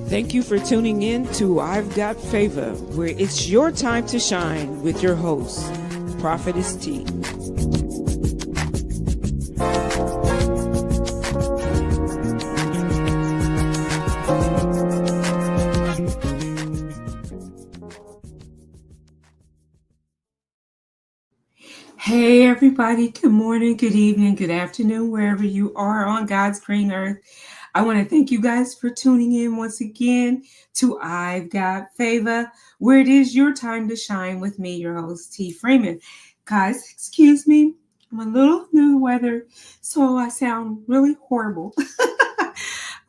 Thank you for tuning in to I've Got Favor, where it's your time to shine with your host, Prophetess T. Hey everybody, good morning, good evening, good afternoon, wherever you are on God's green earth. I want to thank you guys for tuning in once again to I've Got Favor, where it is your time to shine with me, your host, T. Freeman. Guys, excuse me, I'm a little under the weather, so I sound really horrible.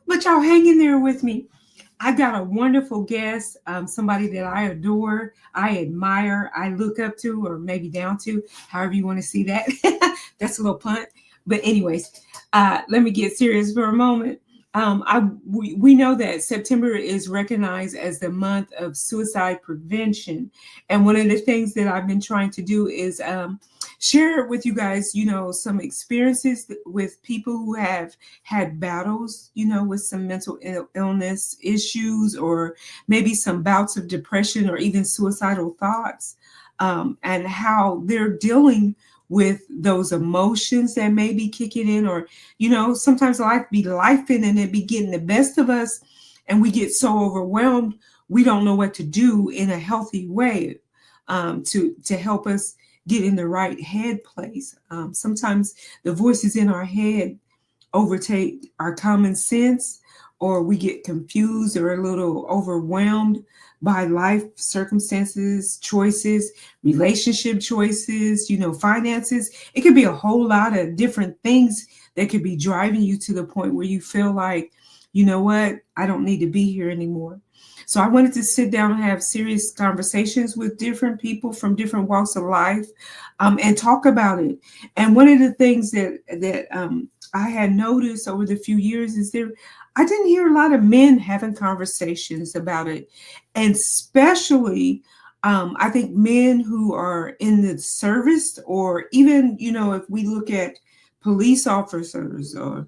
But y'all hang in there with me. I got a wonderful guest, somebody that I adore, I admire, I look up to, or maybe down to, however you want to see that. That's a little punt. But anyways, let me get serious for a moment. We know that September is recognized as the month of suicide prevention. And one of the things that I've been trying to do is share with you guys, some experiences with people who have had battles, with some mental illness issues, or maybe some bouts of depression or even suicidal thoughts, and how they're dealing with those emotions that may be kicking in, or, sometimes life be lifing and it be getting the best of us. And we get so overwhelmed, we don't know what to do in a healthy way to help us get in the right head place. Sometimes the voices in our head overtake our common sense, or we get confused or a little overwhelmed by life circumstances, choices, relationship choices, finances. It could be a whole lot of different things that could be driving you to the point where you feel like, you know what, I don't need to be here anymore. So I wanted to sit down and have serious conversations with different people from different walks of life, and talk about it. And one of the things that I had noticed over the few years is I didn't hear a lot of men having conversations about it. And especially, I think men who are in the service, or even, if we look at police officers, or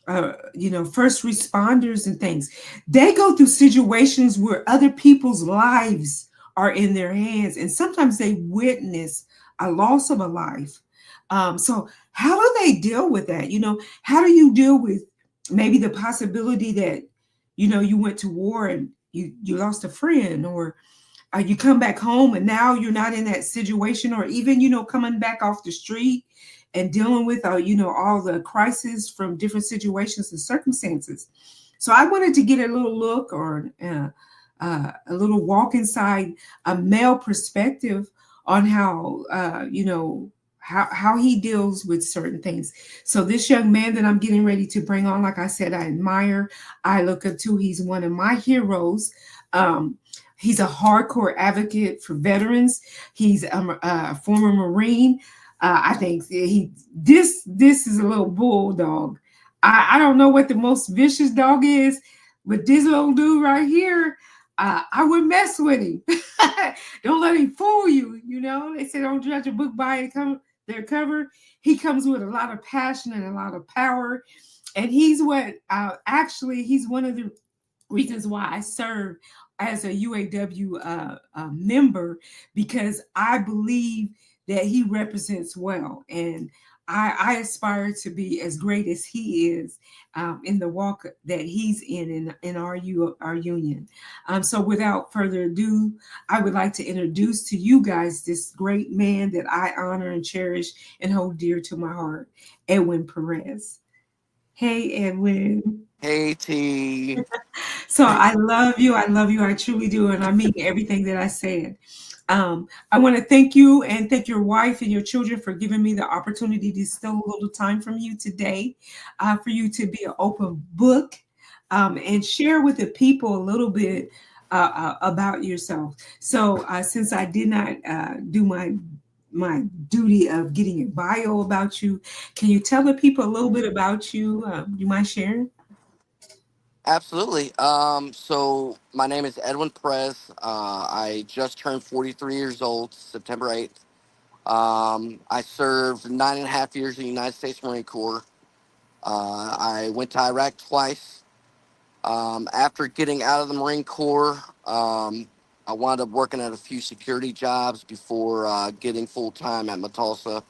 first responders and things, they go through situations where other people's lives are in their hands. And sometimes they witness a loss of a life. So how do they deal with that? How do you deal with maybe the possibility that, you went to war and you lost a friend, or you come back home and now you're not in that situation, or even, coming back off the street and dealing with, all the crises from different situations and circumstances. So I wanted to get a little look, or a little walk inside a male perspective on how, how he deals with certain things. So this young man that I'm getting ready to bring on, like I said, I admire, I look up to, he's one of my heroes. He's a hardcore advocate for veterans. He's a former Marine. I think this is a little bulldog. I don't know what the most vicious dog is, but this little dude right here, I would mess with him. Don't let him fool you. They say don't judge a book by their cover. He comes with a lot of passion and a lot of power, and he's he's one of the reasons why I serve as a UAW member, because I believe that he represents well, and I aspire to be as great as he is in the walk that he's in our union. So without further ado, I would like to introduce to you guys this great man that I honor and cherish and hold dear to my heart, Edwin Perez. Hey, Edwin. Hey, T. So I love you. I love you. I truly do. And I mean everything that I said. I want to thank you and thank your wife and your children for giving me the opportunity to steal a little time from you today, for you to be an open book, and share with the people a little bit about yourself. So since I did not do my duty of getting a bio about you, can you tell the people a little bit about you? Do you mind sharing? Absolutely. So my name is Edwin Perez. I just turned 43 years old, September 8th. I served 9.5 years in the United States Marine Corps. I went to Iraq twice. After getting out of the Marine Corps, I wound up working at a few security jobs before getting full time at Matulsa,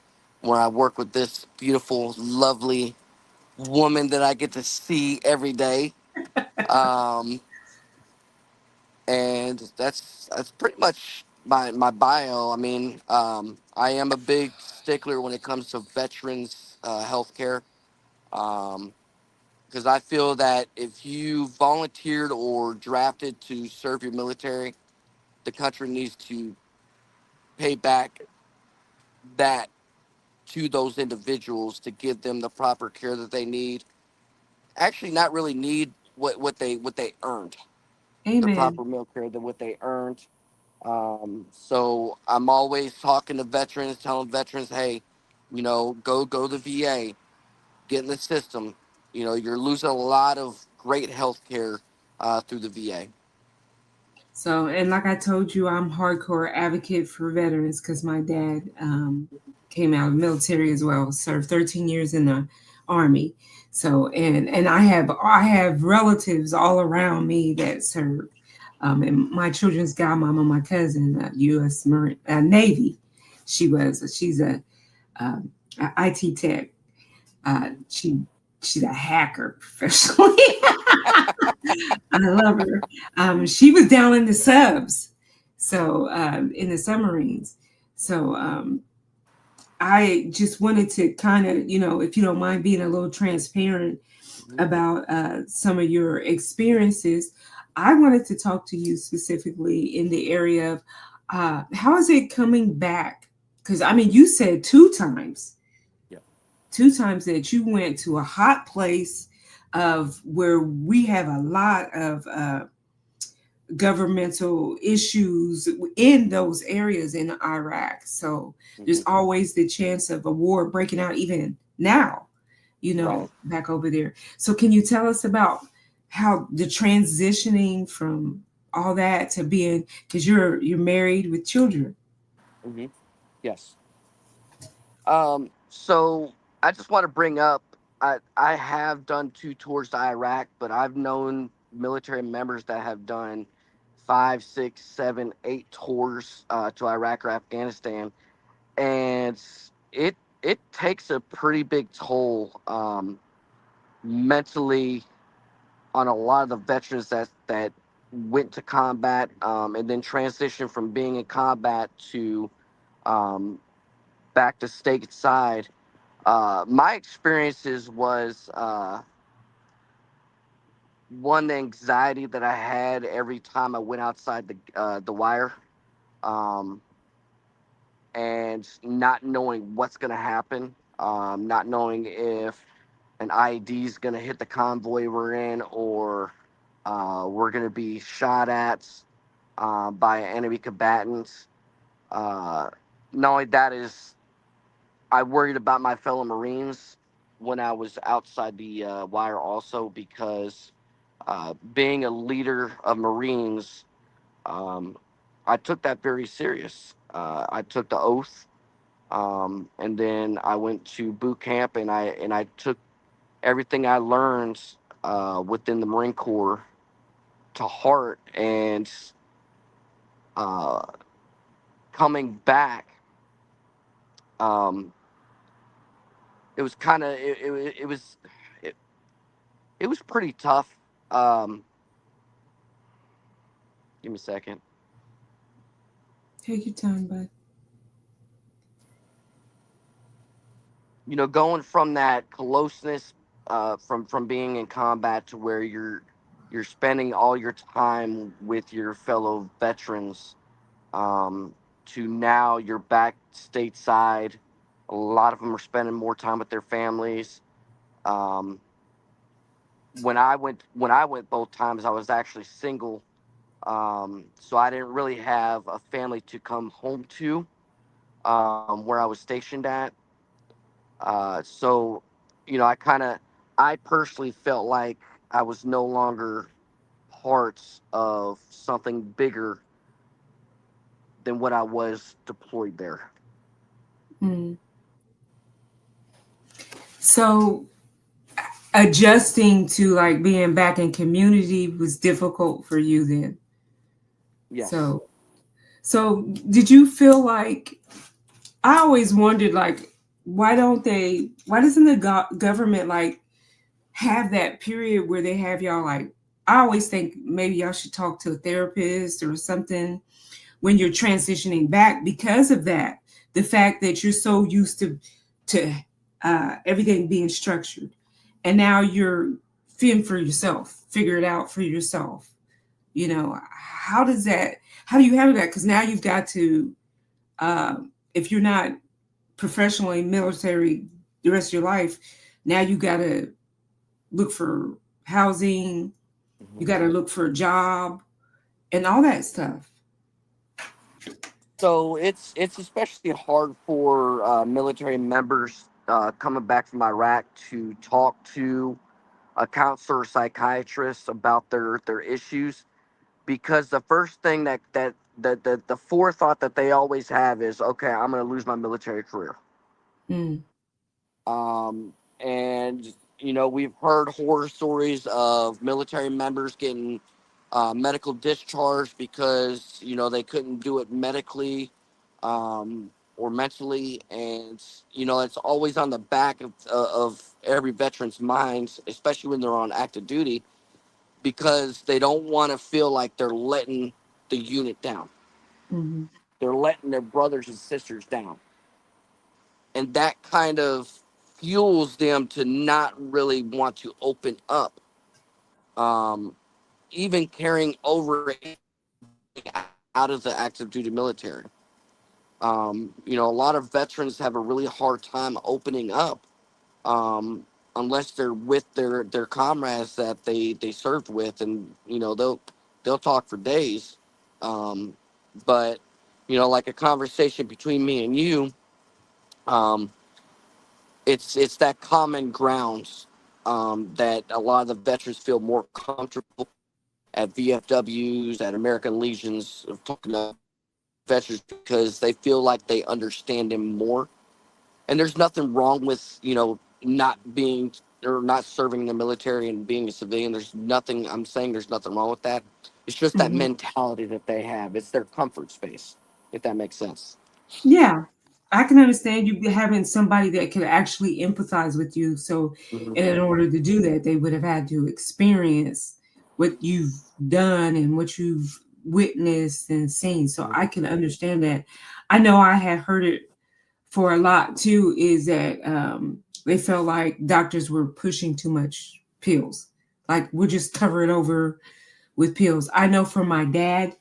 where I work with this beautiful, lovely woman that I get to see every day. Um, and that's pretty much my bio. I mean, I am a big stickler when it comes to veterans healthcare, because I feel that if you volunteered or drafted to serve your military, the country needs to pay back that to those individuals to give them the proper care that they need. Actually, not really need what they earned, the Amen. proper meal care than what they earned. So I'm always talking to veterans, telling veterans, hey, go to the VA, get in the system. You're losing a lot of great health care through the VA. So, and like I told you, I'm hardcore advocate for veterans because my dad came out of the military as well, served 13 years in the army. So, and I have relatives all around me that served. And my children's godmama, my cousin, U.S. Marine Navy, she's um, a IT tech. She's a hacker professionally. I love her. She was down in the subs, so in the submarines. So I just wanted to kind of, if you don't mind being a little transparent Mhm. about some of your experiences, I wanted to talk to you specifically in the area of how is it coming back? Because I mean, you said Yeah. two times that you went to a hot place of where we have a lot of governmental issues in those areas in Iraq. So there's Hmm. always the chance of a war breaking out even now, Right. back over there. So can you tell us about how the transitioning from all that to being, because you're married with children. Hmm. Yes. So I just want to bring up, I have done 2 tours to Iraq, but I've known military members that have done 5, 6, 7, 8 tours to Iraq or Afghanistan, and it takes a pretty big toll, mentally, on a lot of the veterans that went to combat, and then transitioned from being in combat to um, back to stateside. My experiences was, one, the anxiety that I had every time I went outside the wire, um, and not knowing what's going to happen, not knowing if an IED is going to hit the convoy we're in, or we're going to be shot at by enemy combatants. Uh, Not only that, is I worried about my fellow Marines when I was outside the wire, also because being a leader of Marines, um, I took that very serious. I took the oath, and then I went to boot camp, and I took everything I learned within the Marine Corps to heart. And uh, coming back, um, it was kind of it, it was pretty tough. Um, Give me a second. Take your time, bud. Going from that closeness, from being in combat, to where you're spending all your time with your fellow veterans, to now you're back stateside. A lot of them are spending more time with their families. Um, when I went both times, I was actually single, so I didn't really have a family to come home to, where I was stationed at. So, I personally felt like I was no longer parts of something bigger than what I was deployed there. Mm. So adjusting to like being back in community was difficult for you then. Yes. So so did you feel like I always wondered like why doesn't the government like have that period where they have y'all like I always think maybe y'all should talk to a therapist or something when you're transitioning back because of that. The fact that you're so used to everything being structured, and now you're fend for yourself, figure it out for yourself. You know, how does that? How do you handle that? Because now you've got to, if you're not professionally military the rest of your life, now you got to look for housing. You Mhm. got to look for a job and all that stuff. So it's especially hard for military members coming back from Iraq to talk to a counselor or psychiatrist about their issues, because the first thing the forethought that they always have is, okay, I'm going to lose my military career. Mm, And we've heard horror stories of military members getting medical discharge because they couldn't do it medically, or mentally. And it's always on the back of every veteran's minds, especially when they're on active duty, because they don't want to feel like they're letting the unit down. mm-hmm, They're letting their brothers and sisters down. And that kind of fuels them to not really want to open up, um, even carrying over out of the active duty military. A lot of veterans have a really hard time opening up, unless they're with their comrades that they served with, and they'll talk for days. Um, but like a conversation between me and you, um, it's that common grounds, that a lot of the veterans feel more comfortable at VFWs, at American Legions, of talking to veterans because they feel like they understand them more. And there's nothing wrong with not being or not serving in the military and being a civilian. There's nothing. I'm saying there's nothing wrong with that. It's just that mm-hmm. mentality that they have. It's their comfort space, if that makes sense. Yeah, I can understand you having somebody that could actually empathize with you. So, Hmm. in order to do that, they would have had to experience what you've done and what you've witnessed and seen. So, I can understand that. I know I had heard it for a lot too, is that they felt like doctors were pushing too much pills. Like, we'll just cover it over with pills. I know for my dad,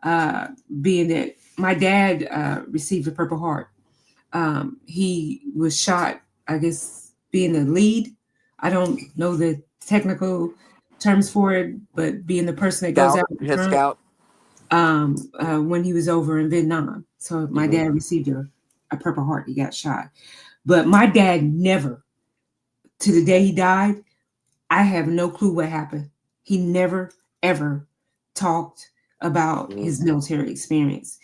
uh, being that my dad received a Purple Heart. He was shot, I guess, being the lead. I don't know the technical terms for it, but being the person that goes Scout, out in head front scout. when he was over in Vietnam. So my Hmm. dad received a Purple Heart. He got shot. But my dad never, to the day he died, I have no clue what happened. He never, ever talked about Hmm. his military experience.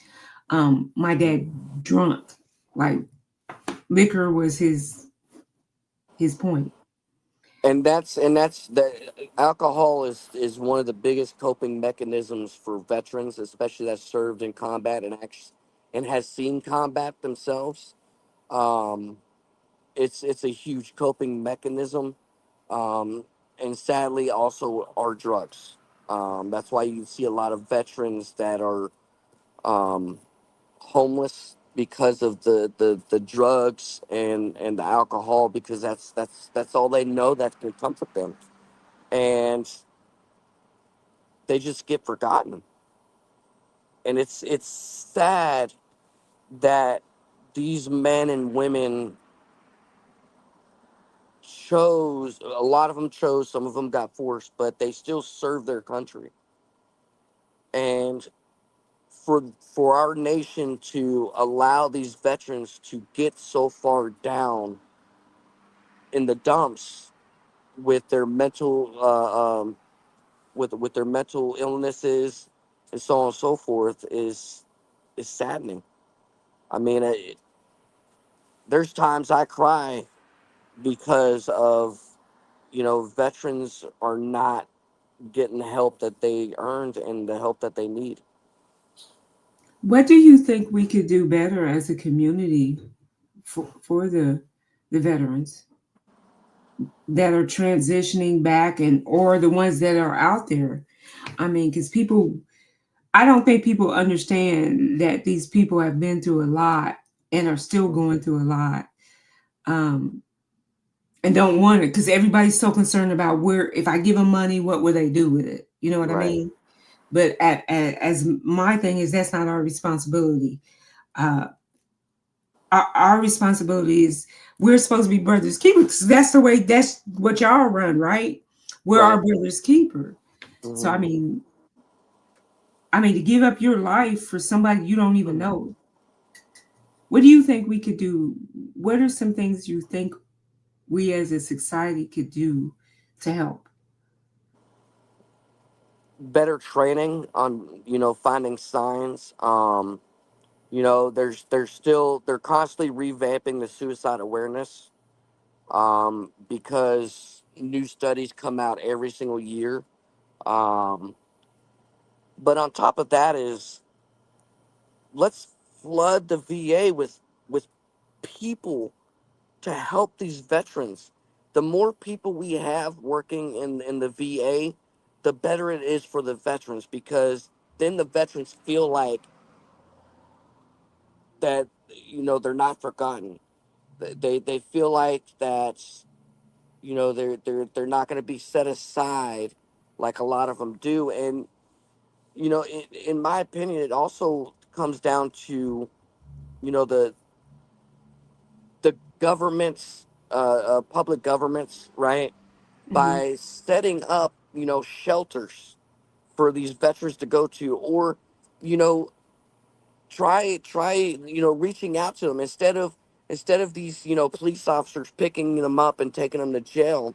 My dad drunk, like liquor was his point. And that's the alcohol is one of the biggest coping mechanisms for veterans, especially that served in combat and has seen combat themselves. Um, it's a huge coping mechanism, um, and sadly also are drugs. That's why you see a lot of veterans that are um, homeless because of the drugs and the alcohol, because that's all they know that can comfort them, and they just get forgotten. And it's sad that these men and women chose, a lot of them chose, some of them got forced, but they still serve their country. And for our nation to allow these veterans to get so far down in the dumps with their mental with their mental illnesses and so on and so forth is saddening. I mean, there's times I cry because of, veterans are not getting the help that they earned and the help that they need. What do you think we could do better as a community for the veterans that are transitioning back and or the ones that are out there? I mean, because people, I don't think people understand that these people have been through a lot and are still going through a lot. Um, and don't want it because everybody's so concerned about where if I give them money, what will they do with it? You know what I Right. mean? But as my thing is, that's not our responsibility. Uh, our responsibility is we're supposed to be brothers keepers. That's the way. That's what y'all run, right? We're our Right. brothers keeper. So Hmm. I mean, to give up your life for somebody you don't even know. What do you think we could do? What are some things you think we as a society could do to help? Better training on, finding signs. They're constantly revamping the suicide awareness, because new studies come out every single year. Um, but on top of that is, let's flood the VA with people to help these veterans. The more people we have working in the VA, the better it is for the veterans, because then the veterans feel like that, they're not forgotten. They feel like that, they're not going to be set aside like a lot of them do. And in my opinion, it also comes down to, the governments, public governments, right? Hmm. By setting up, shelters for these veterans to go to, or, you know, try, reaching out to them instead of these, police officers picking them up and taking them to jail.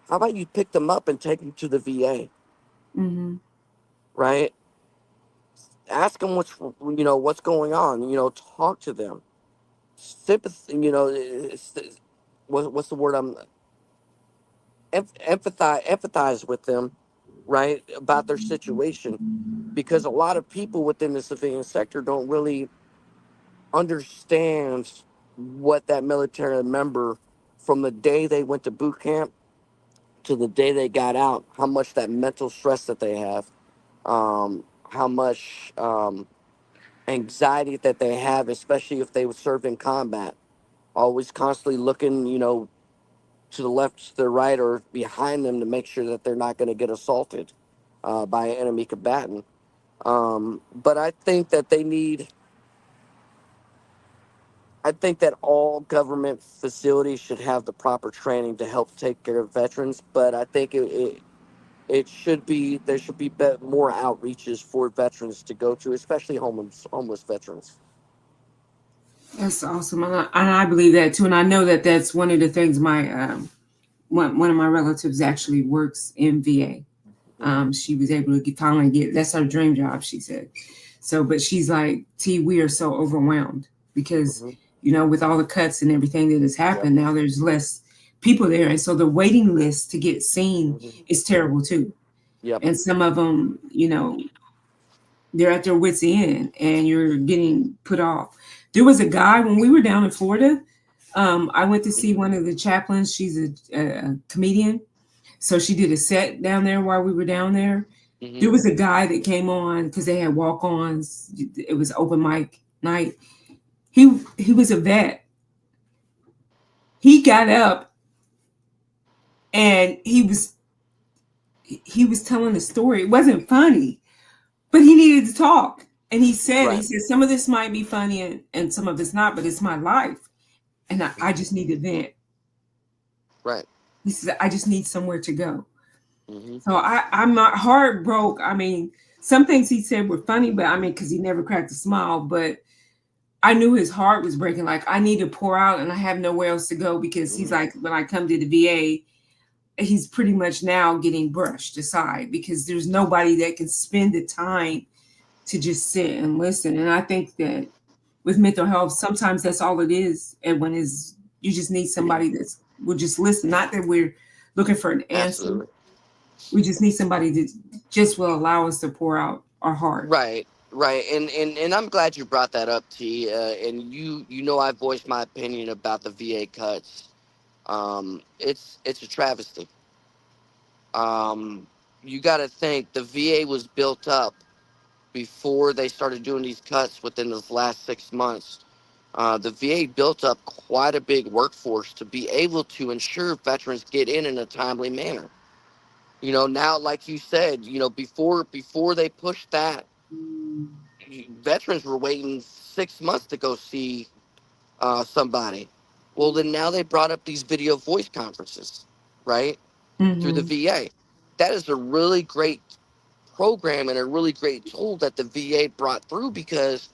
How about you pick them up and take them to the VA, Hmm. right? Ask them what's going on. Talk to them. Sympathy. What's the word? Empathize with them, right, about their situation, because a lot of people within the civilian sector don't really understand what that military member, from the day they went to boot camp to the day they got out, how much that mental stress that they have, how much anxiety that they have, especially if they served in combat, always constantly looking, to the left, to the right, or behind them to make sure that they're not going to get assaulted by an enemy combatant. But I think that all government facilities should have the proper training to help take care of veterans. But I think it should be there should be more outreaches for veterans to go to, especially homeless veterans. That's awesome, and I believe that too. And I know that that's one of the things my one of my relatives actually works in VA. Hmm. She was able to finally get that's her dream job, she said. So, but she's like, T, we are so overwhelmed because, Hmm. with all the cuts and everything that has Yep. happened, now there's less people there. And so the waiting list to get seen Hmm. is terrible too. Yep. And some of them, they're at their wits' end and you're getting put off. There was a guy when we were down in Florida. I went to see one of the chaplains. She's a comedian. So she did a set down there while we were down there. Hmm. There was a guy that came on because they had walk-ons. It was open mic night. He was a vet. He got up and he was telling a story. It wasn't funny, but he needed to talk. And he Right. said, some of this might be funny and some of it's not, but it's my life. And I just need to vent. Right. He said, I just need somewhere to go. Hmm. So I'm not heart broke. I mean, some things he said were funny, but I mean, because he never cracked a smile, but I knew his heart was breaking. Like I need to pour out and I have nowhere else to go because he's Hmm. like, when I come to the VA, he's pretty much now getting brushed aside because there's nobody that can spend the time to just sit and listen. And I think that with mental health, sometimes that's all it is. And when is you just need Yeah, somebody that's will just listen. Not that we're looking for an answer. absolutely. We just need somebody that just will allow us to pour out our heart. Right, right, and I'm glad you brought that up, T. And you know I voiced my opinion about the VA cuts. It's a travesty. Um, you got to think the VA was built up before they started doing these cuts within the last 6 months. The VA built up quite a big workforce to be able to ensure veterans get in a timely manner. Now, like you said, before they pushed that, veterans were waiting 6 months to go see somebody. Well, then now they brought up these video voice conferences, right, through the Mm-hmm. VA. That is a really great program and a really great tool that the VA brought through, because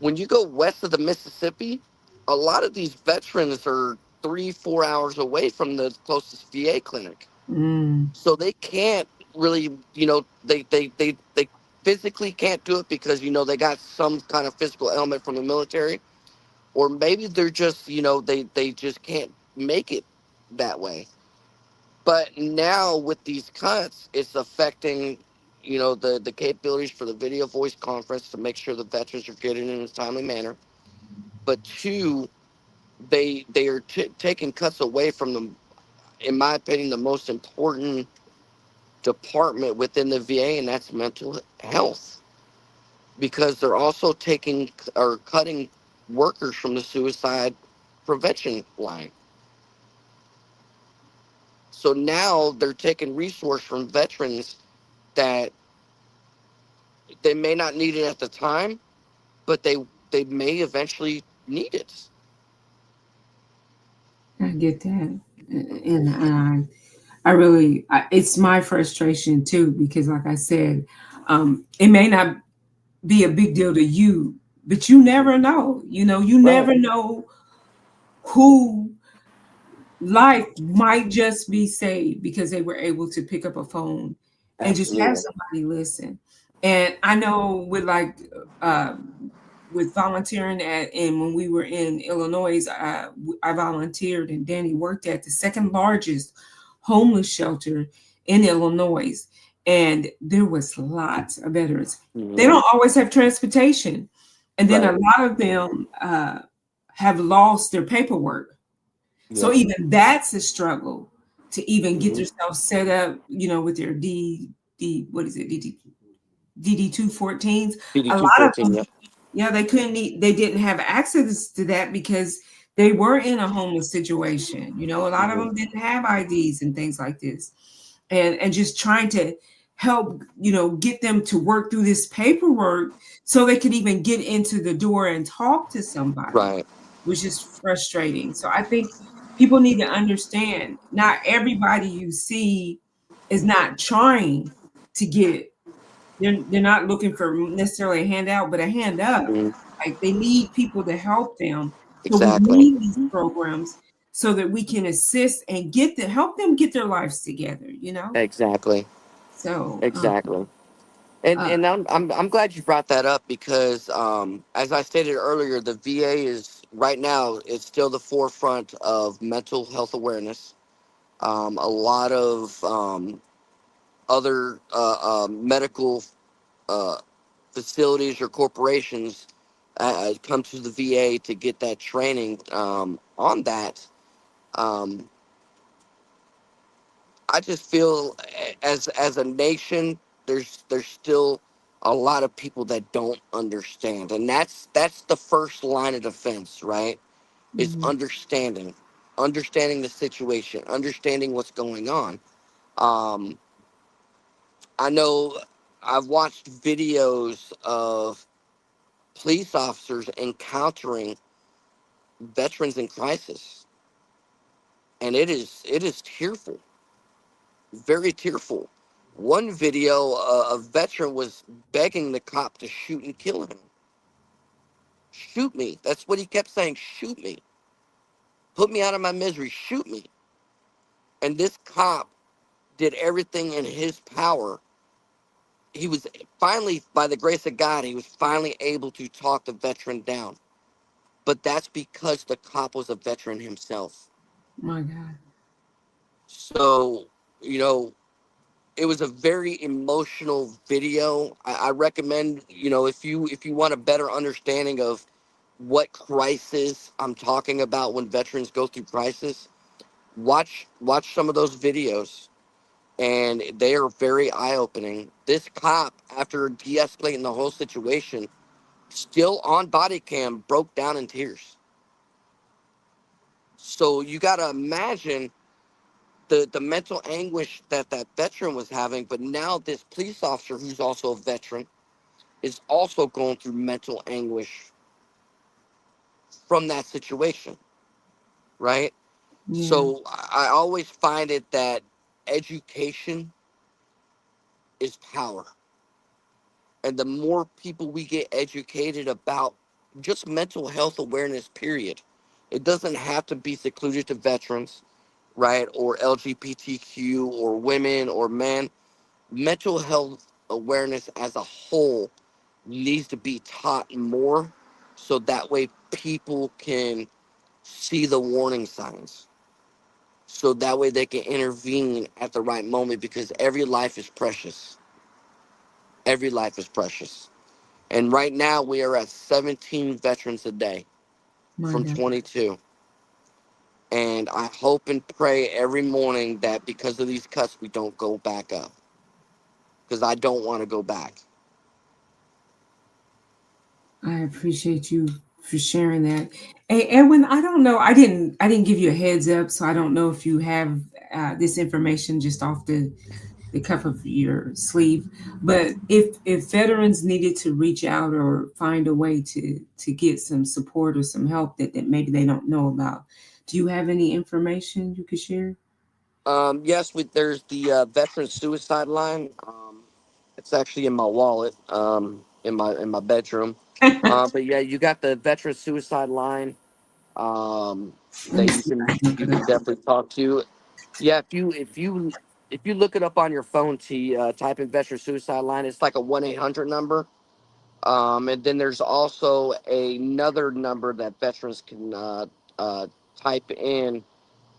when you go west of the Mississippi, a lot of these veterans are 3, 4 hours away from the closest VA clinic. Mm. So they can't really, they physically can't do it because, they got some kind of physical ailment from the military, or maybe they're just, they just can't make it that way. But now with these cuts, it's affecting, the capabilities for the video voice conference to make sure the veterans are getting in a timely manner. But two, they are taking cuts away from the, in my opinion, the most important department within the VA, and that's mental health, because they're also taking or cutting workers from the suicide prevention line. So now they're taking resource from veterans that they may not need it at the time, but they may eventually need it. I get that. And I really, it's my frustration too, because like I said, it may not be a big deal to you, but you never know. You Right. never know who life might just be saved because they were able to pick up a phone and just have Absolutely. somebody listen. And I know uh, with volunteering and when we were in Illinois, I volunteered and Danny worked at the second largest homeless shelter in Illinois, and there was lots of veterans. They Hmm. don't always have transportation, and then a Right. lot of them have lost their paperwork, so Yep. even that's a struggle to even get Hmm. yourself set up, with your what is it, DD 214s. PD A two lot of fourteen. them, Yep. yeah, they didn't have access to that because they were in a homeless situation. A lot of Hmm. them didn't have IDs and things like this, and just trying to help, get them to work through this paperwork so they could even get into the door and talk to somebody, Right. which is frustrating. So I think people need to understand not everybody you see is not trying to get, they're not looking for necessarily a handout, but a hand up. Hmm. Like they need people to help them. So we Exactly. need these programs so that we can assist and help them get their lives together. Exactly. So Exactly. And uh, and I'm glad you brought that up, because as I stated earlier, the VA is right now, it's still the forefront of mental health awareness. A lot of other medical uh, facilities or corporations come to the VA to get that training on that. Um, I just feel as a nation, there's still a lot of people that don't understand, and that's the first line of defense, right? Is mhm, understanding the situation, understanding what's going on. Um, I know I've watched videos of police officers encountering veterans in crisis, and it is tearful, very tearful. One video, a veteran was begging the cop to shoot and kill him. Shoot me. That's what he kept saying. Shoot me. Put me out of my misery. Shoot me. And this cop did everything in his power. He was finally, by the grace of God, he was finally able to talk the veteran down. but that's because the cop was a veteran himself. My God. So, you know, it was a very emotional video. I recommend, if you want a better understanding of what crisis I'm talking about when veterans go through crisis, watch some of those videos, and they are very eye opening. This cop, after de-escalating the whole situation, still on body cam, broke down in tears. So you got to imagine the mental anguish that that veteran was having. But now this police officer, who's also a veteran, is also going through mental anguish from that situation, right? Yeah. So I always find it that education is power. And the more people we get educated about just mental health awareness, period, it doesn't have to be secluded to veterans, right? Or LGBTQ or women or men. Mental health awareness as a whole needs to be taught more, so that way people can see the warning signs, so that way they can intervene at the right moment, because every life is precious. Every life is precious. And right now we are at 17 veterans a day My from God. 22. And I hope and pray every morning that because of these cuts, we don't go back up, because I don't want to go back. I appreciate you for sharing that. Hey, Edwin, I don't know. I didn't give you a heads up, so I don't know if you have this information just off the cuff of your sleeve. But if veterans needed to reach out or find a way to get some support or some help that maybe they don't know about, do you have any information you could share? Yes, there's the veteran suicide line. It's actually in my wallet, in my bedroom. Let But yeah, you got the veteran suicide line, me that you see if I can can look you it can up. definitely talk to. Yeah, if you look it up on your phone, to type in veteran suicide line, it's like a 1-800 number. And then there's also another number that veterans can type in.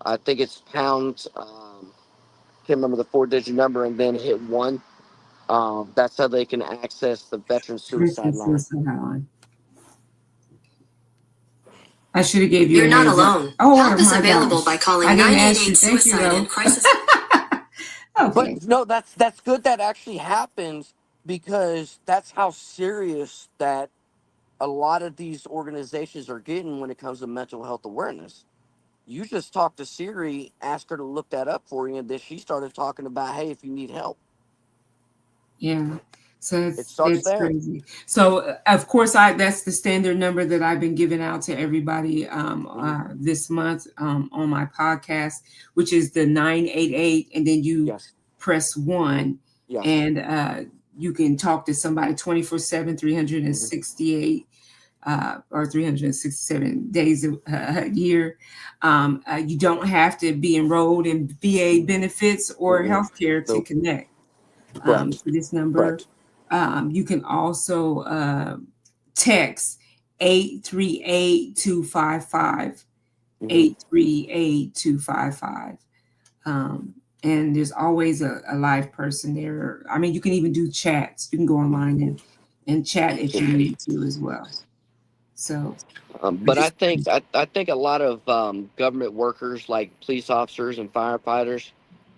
I think it's pound. Can't remember the four-digit number, and then hit one. That's how they can access the veteran suicide Veteran line. suicide hotline. I should have gave you You're a not heads up. alone. Oh Help is my available gosh. by calling I didn't ask 988 you. Thank you Suicide though. and Crisis. Okay. But no, that's good that actually happens, because that's how serious that a lot of these organizations are getting when it comes to mental health awareness. You just talked to Siri, asked her to look that up for you, and then she started talking about, hey, if you need help, Yeah. So it that's starts that's there. crazy. So of course I that's the standard number that I've been giving out to everybody Hmm. this month on my podcast, which is the 988, and then you Yes, press 1, yes. and you can talk to somebody 24/7, Hmm. 368 or 367 days a year. You don't have to be enrolled in VA benefits or Hmm. healthcare to Nope. connect Correct. to this number. Correct. You can also text 838-255, Hmm. 838-255. Um, and there's always a live person there. I mean, you can even do chats. You can go online and chat if you need to as well. So I But I just, think I think a lot of government workers, like police officers and firefighters,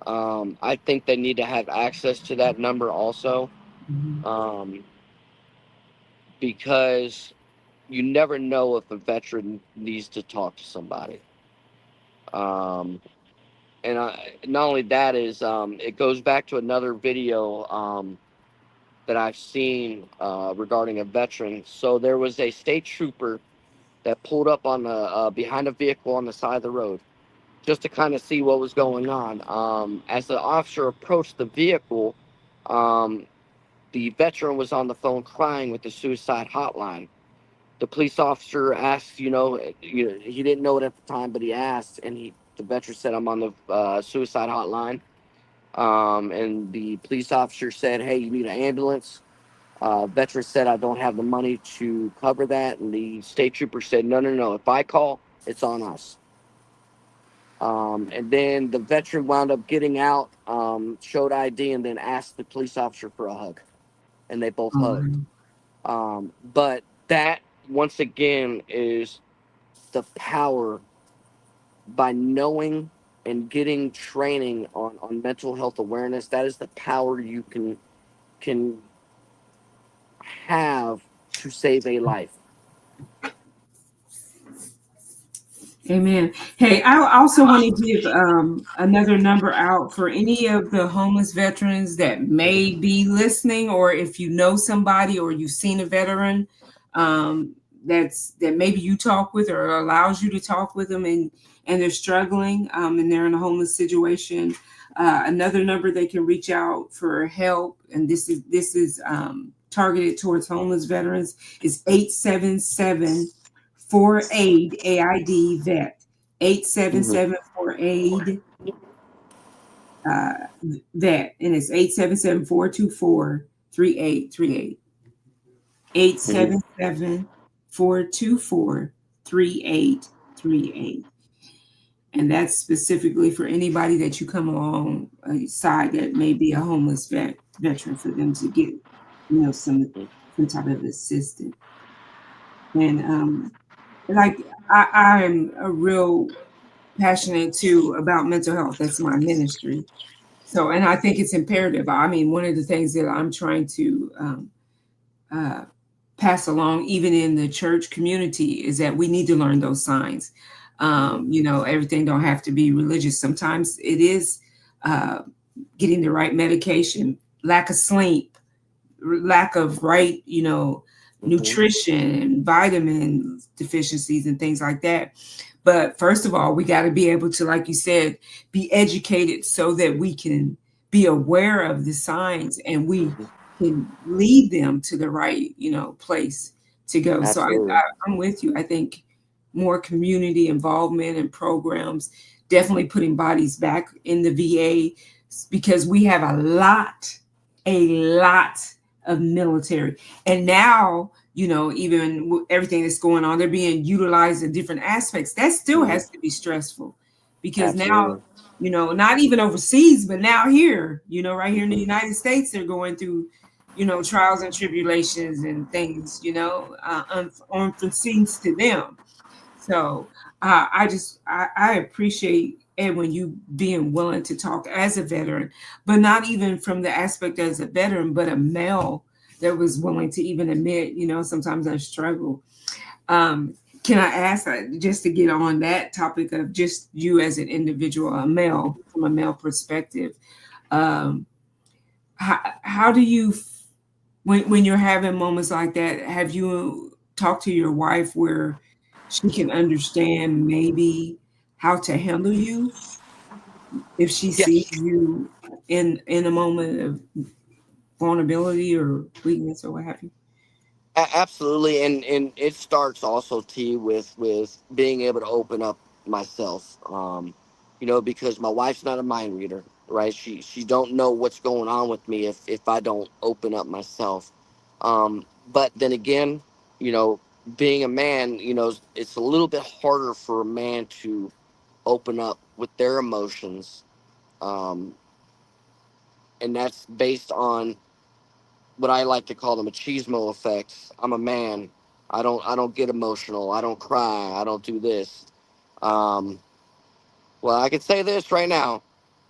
I think they need to have access to that number also, mhm. um, because you never know if a veteran needs to talk to somebody. Um, and not only that is, it goes back to another video that I've seen regarding a veteran. So there was a state trooper that pulled up on the behind a vehicle on the side of the road, just to kind of see what was going on. As the officer approached the vehicle, um, the veteran was on the phone crying with the suicide hotline. The police officer asked, he didn't know it at the time, but he asked, and the veteran said, "I'm on the suicide hotline." And the police officer said, "Hey, you need an ambulance?" Veteran said, I don't have the money to cover that. And the state trooper said, no, no, no. If I call, it's on us. And then the veteran wound up getting out, showed ID, and then asked the police officer for a hug. And they both hugged. Um, But that, once again, is the power by knowing and getting training on mental health awareness. That is the power you can have to save a life. Amen. Hey, I also want to give another number out for any of the homeless veterans that may be listening, or if you know somebody or you've seen a veteran that maybe you talk with or allows you to talk with them, and they're struggling and they're in a homeless situation. Another number they can reach out for help, and this is targeted towards homeless veterans, is 877 for aid AID vet, 877 for aid uh, vet, and it's 877-424-3838, 877-424-3838. And that's specifically for anybody that you come alongside that may be a homeless veteran, for them to get some type of assistance. And like I'm a real passionate too about mental health. That's my ministry. So, and I think it's imperative. I mean, one of the things that I'm trying to uh, pass along, even in the church community, is that we need to learn those signs. Everything don't have to be religious. Sometimes it is uh, getting the right medication, lack of sleep, lack of right, nutrition and vitamin deficiencies and things like that. But first of all, we got to be able to, like you said, be educated so that we can be aware of the signs and we can lead them to the right, place to go. So Absolutely. I'm with you. I think more community involvement and programs, definitely putting bodies back in the VA, because we have a lot of military. And now, even everything that's going on, they're being utilized in different aspects. That still Mhm. has to be stressful, because now, Absolutely. not even overseas, but now here, right here in the United States, they're going through, trials and tribulations and things, unforeseen to them. So I appreciate, Edwin, you being willing to talk as a veteran, but not even from the aspect as a veteran, but a male that was willing to even admit, sometimes I struggle. Can I ask, just to get on that topic of just you as an individual, a male, from a male perspective, um, how do you, when you're having moments like that, have you talked to your wife where she can understand maybe how to handle you if she sees Yes. you in a moment of vulnerability or weakness or what have you? Absolutely, and it starts also T with being able to open up myself. Because my wife's not a mind reader, right? She don't know what's going on with me if I don't open up myself. But then again, you know, being a man, it's a little bit harder for a man to open up with their emotions, um, and that's based on what I like to call the machismo effect. I'm a man. I don't get emotional. I don't cry. I don't do this. Um, well, I can say this right now.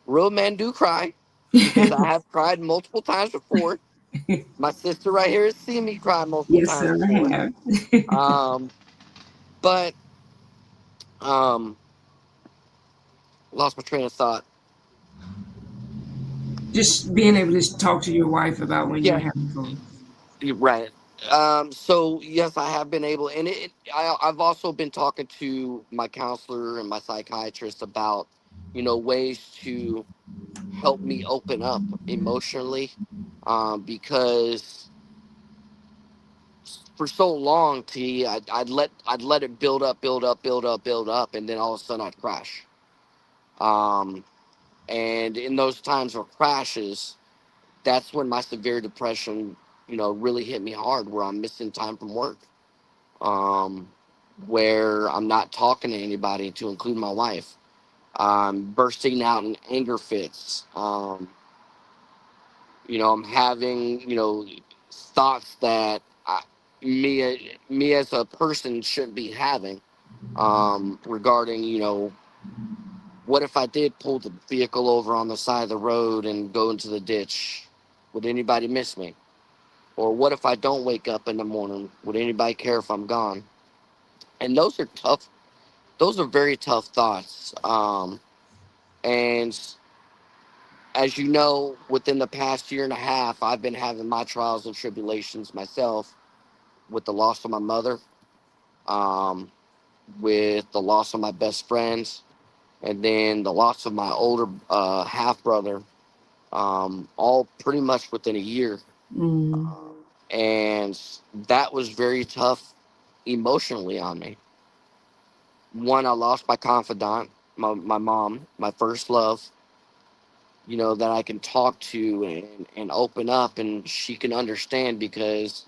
Real men do cry because I have cried multiple times before. My sister right here has seen me cry multiple Yes, times sir, I before. have. Um, but lost my train of thought. Just being able to talk to your wife about when you're Yeah, having fun. you're right. So yes, I have been able, and I've also been talking to my counselor and my psychiatrist about, ways to help me open up emotionally, because for so long, I'd let it build up, build up, build up, build up, and then all of a sudden I'd crash. Um, and in those times of crashes, that's when my severe depression, really hit me hard, where I'm missing time from work, um, where I'm not talking to anybody, to include my wife. Bursting out in anger fits. I'm having, thoughts that me as a person shouldn't be having, regarding, what if I did pull the vehicle over on the side of the road and go into the ditch? Would anybody miss me? Or what if I don't wake up in the morning? Would anybody care if I'm gone? And those are tough. Those are very tough thoughts. And as you know, within the past year and a half, I've been having my trials and tribulations myself, with the loss of my mother, um, with the loss of my best friends, and then the loss of my older half brother, all pretty much within a year. Mm. Um, and that was very tough emotionally on me. One, I lost my confidant, my mom, my first love, that I can talk to and open up, and she can understand, because,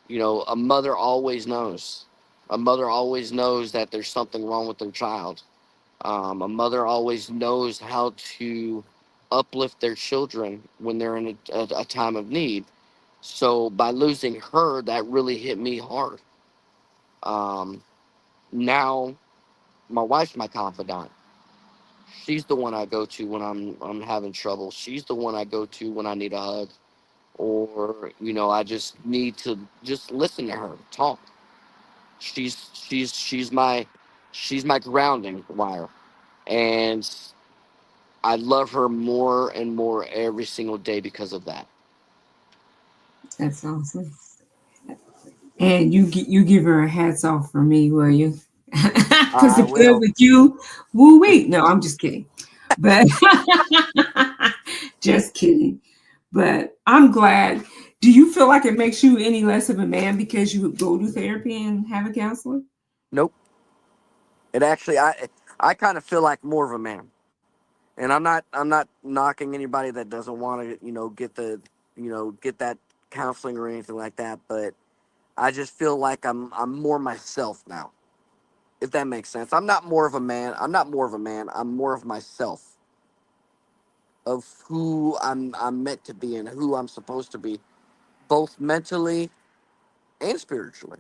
a mother always knows. A mother always knows that there's something wrong with their child. A mother always knows how to uplift their children when they're in a time of need. So by losing her, that really hit me hard. Um, Now my wife's my confidant. She's the one I go to when I'm having trouble. She's the one I go to when I need a hug, or I just need to just listen to her talk. She's my grounding wire, and I love her more and more every single day because of that. That's awesome. And you give her a hats off for me, will you? Because I if good will. with you, woo wee. No, I'm just kidding. But just kidding. But I'm glad. Do you feel like it makes you any less of a man because you would go to therapy and have a counselor? Nope. It actually, I kind of feel like more of a man, and I'm not knocking anybody that doesn't want to get that counseling or anything like that, but I just feel like I'm more myself now, if that makes sense. I'm not more of a man. I'm not more of a man. I'm more of myself, of who I'm meant to be and who I'm supposed to be, both mentally and spiritually.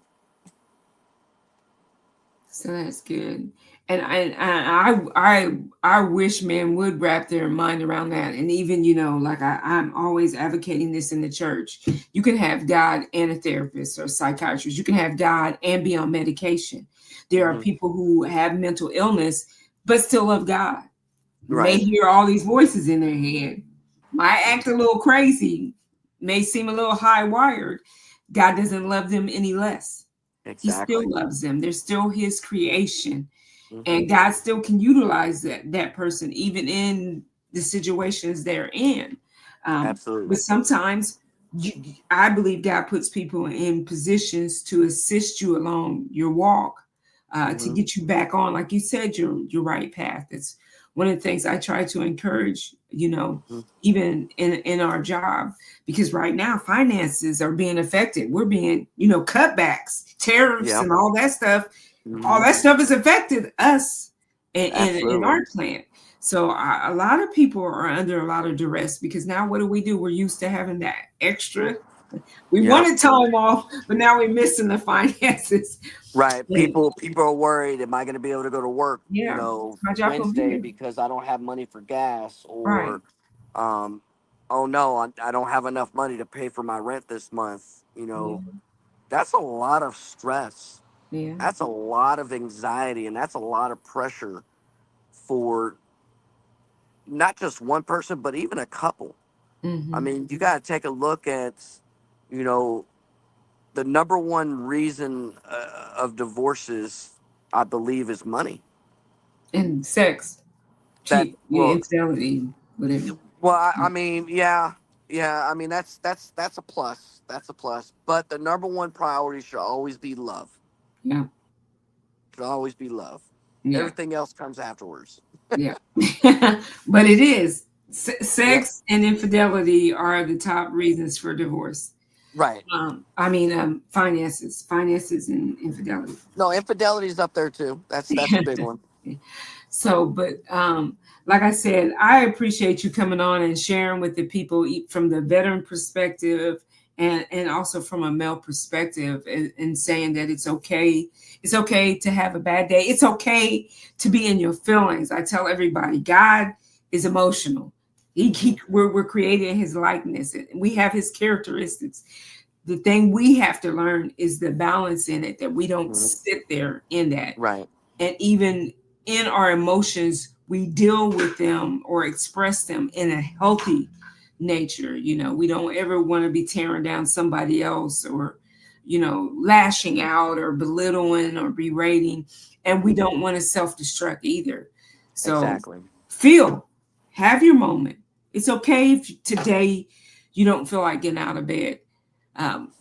So that's good. And I wish men would wrap their mind around that. And even, like I'm always advocating this in the church. You can have God and a therapist or psychiatrist. You can have God and be on medication. There are Hmm. people who have mental illness but still love God. May Right. hear all these voices in their head, might act a little crazy, may seem a little high wired. God doesn't love them any less. He still Exactly. loves them. They're still his creation. Hmm. And God still can utilize that person even in the situations they're in. But Absolutely. sometimes I believe God puts people in positions to assist you along your walk, to Hmm. get you back on, like you said, your right path. It's one of the things I try to encourage, Hmm. even in our job, because right now finances are being affected. We're being, cutbacks, tariffs, Yeah. and all that stuff. All Hmm. that stuff has affected us in Absolutely. our plant. So a lot of people are under a lot of duress because now what do? We're used to having that extra. We Yep. wanted time off, but now we're missing the finances. Right. And People are worried. Am I going to be able to go to work, yeah, my job gonna be Wednesday, here. because I don't have money for gas, Right. or, um, oh no, I don't have enough money to pay for my rent this month. Yeah. That's a lot of stress. Yeah. That's a lot of anxiety, and that's a lot of pressure for not just one person, but even a couple. I Hmm. mean, you got to take a look at, you know, the number one reason of divorces, I believe, is money. And sex, That cheap, yeah, well, infidelity, whatever. I mean, yeah, yeah. I mean, that's a plus. That's a plus. But the number one priority should always be love. Yeah. Should always be love. Yeah. Everything else comes afterwards. Yeah. But it is Yep. sex and infidelity are the top reasons for divorce. Right. Finances and infidelity. No, infidelity's up there too. That's a big one. So, but like I said, I appreciate you coming on and sharing with the people from the veteran perspective and also from a male perspective, and saying that it's okay. It's okay to have a bad day. It's okay to be in your feelings. I tell everybody, God is emotional. We're created in his likeness, and we have his characteristics. The thing we have to learn is the balance in it, that we don't Mhm. sit there in that. Right. And even in our emotions, we deal with them or express them in a healthy nature. We don't ever want to be tearing down somebody else, or lashing out or belittling or berating. And we don't want to self-destruct either. So Exactly. feel, have your moment. It's okay if today you don't feel like getting out of bed. um,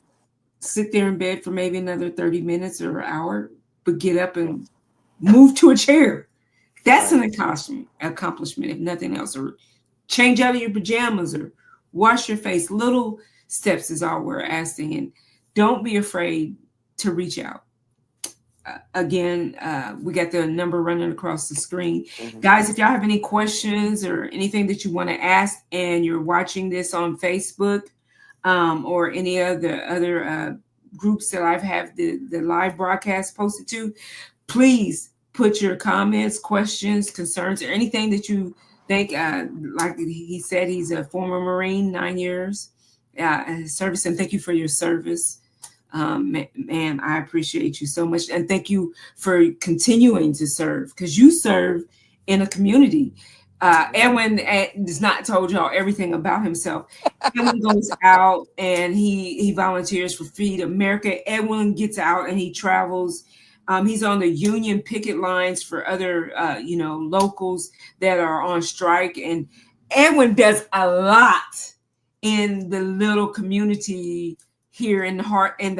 Sit there in bed for maybe another 30 minutes or an hour, but get up and move to a chair. That's Right. an accomplishment, if nothing else. Or change out of your pajamas, or wash your face. Little steps is all we're asking. And don't be afraid to reach out. Again, we got the number running across the screen. Hmm. Guys, if y'all have any questions or anything that you want to ask, and you're watching this on Facebook, or any of the other groups that I've had the live broadcast posted to, please put your comments, questions, concerns, or anything that you think. Like he said, he's a former Marine, 9 years service, and thank you for your service. Man, I appreciate you so much, and thank you for continuing to serve, because you serve in a community. Edwin has not told y'all everything about himself. Edwin goes out and he volunteers for Feed America. Edwin gets out and he travels. He's on the union picket lines for other, locals that are on strike. And Edwin does a lot in the little community here in the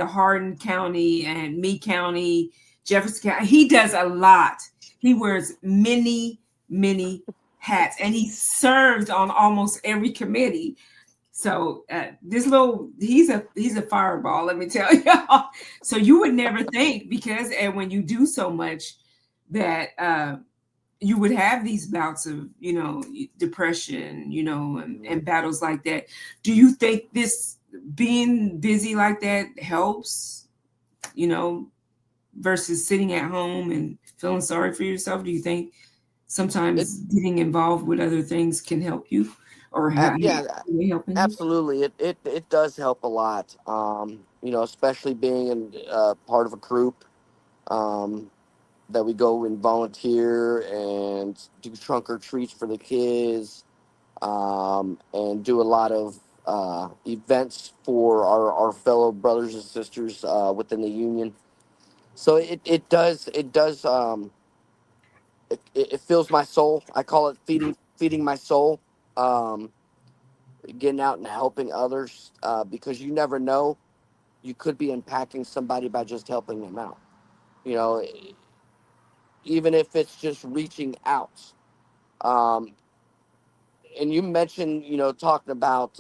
Hardin County and Meade County, Jefferson County. He does a lot. He wears many hats, and he serves on almost every committee. So he's a fireball, let me tell y'all. So you would never think, because and when you do so much, that you would have these bouts of depression, and battles like that. Do you think this being busy like that helps, you know, versus sitting at home and feeling sorry for yourself? Do you think It, sometimes getting involved with other things can help you, or how yeah, they helping you? absolutely. It does help a lot. Especially being in part of a group um, that we go and volunteer and do trunk or treats for the kids, and do a lot of events for our fellow brothers and sisters within the union. So it does it fills my soul. I call it feeding my soul. Um, Getting out and helping others, because you never know, you could be impacting somebody by just helping them out. You know, even if it's just reaching out. Um, and you mentioned, talking about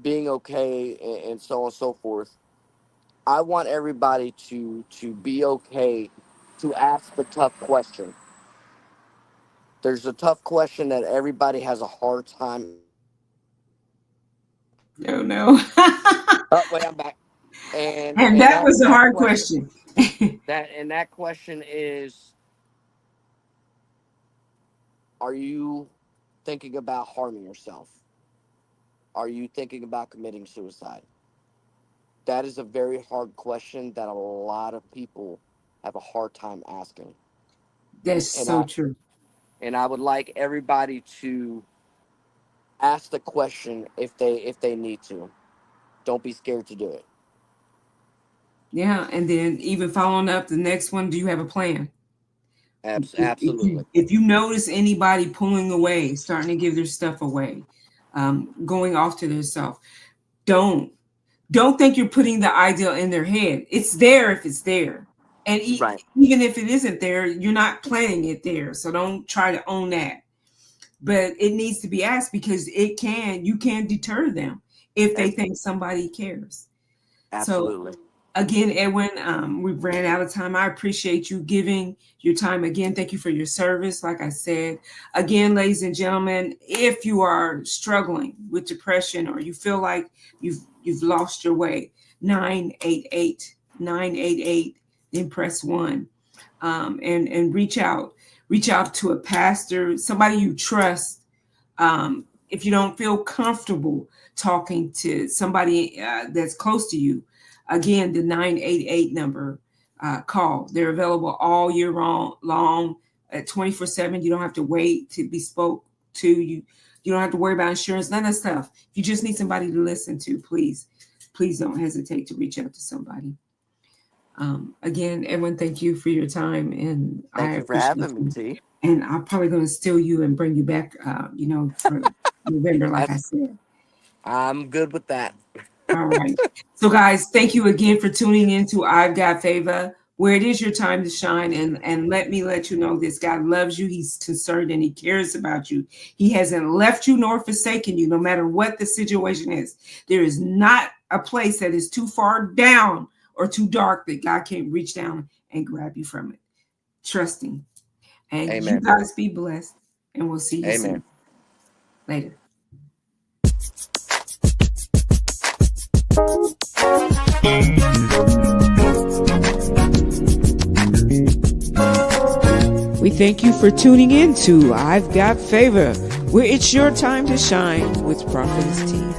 being okay, and so on and so forth. I want everybody to be okay to ask the tough question. There's a tough question that everybody has a hard time asking. No, no. Oh, wait, I'm back. And And and that that was a that hard question question. that question is: are you thinking about harming yourself? Are you thinking about committing suicide? That is a very hard question that a lot of people have a hard time asking. That's And so I true. and I would like everybody to ask the question if they need to. Don't be scared to do it. Yeah, and then even following up the next one, do you have a plan? If you Absolutely. if you notice anybody pulling away, starting to give their stuff away, going off to themselves, don't don't think you're putting the ideal in their head. It's there if it's there, and Right. even if it isn't there, you're not planning it there. So don't try to own that. But it needs to be asked, because you can deter them. if they think somebody cares. So Absolutely. again, Edwin, we ran out of time. I appreciate you giving your time again. Thank you for your service. Like I said, again, ladies and gentlemen, if you are struggling with depression or you feel like you've lost your way, 988, then press 1, and reach out to a pastor, somebody you trust. If you don't feel comfortable talking to somebody that's close to you, again, the 988 number, call. They're available all year long at 24/7. You don't have to wait to be spoke to. You don't have to worry about insurance, none of that stuff. If you just need somebody to listen to, please don't hesitate to reach out to somebody. Again, Edwin, thank you for your time, and Thank I you for appreciate having me, you. T. And I'm probably going to steal you and bring you back, for November, like I said. I'm good with that. All right. So, guys, thank you again for tuning in to I've Got Favor, where it is your time to shine. And let me let you know this: God loves you. He's concerned and he cares about you. He hasn't left you nor forsaken you, no matter what the situation is. There is not a place that is too far down or too dark that God can't reach down and grab you from it. Trusting. And Amen. you guys be blessed. And we'll see you soon. Later. We thank you for tuning in to I've Got Favor, where it's your time to shine with Prophetess T.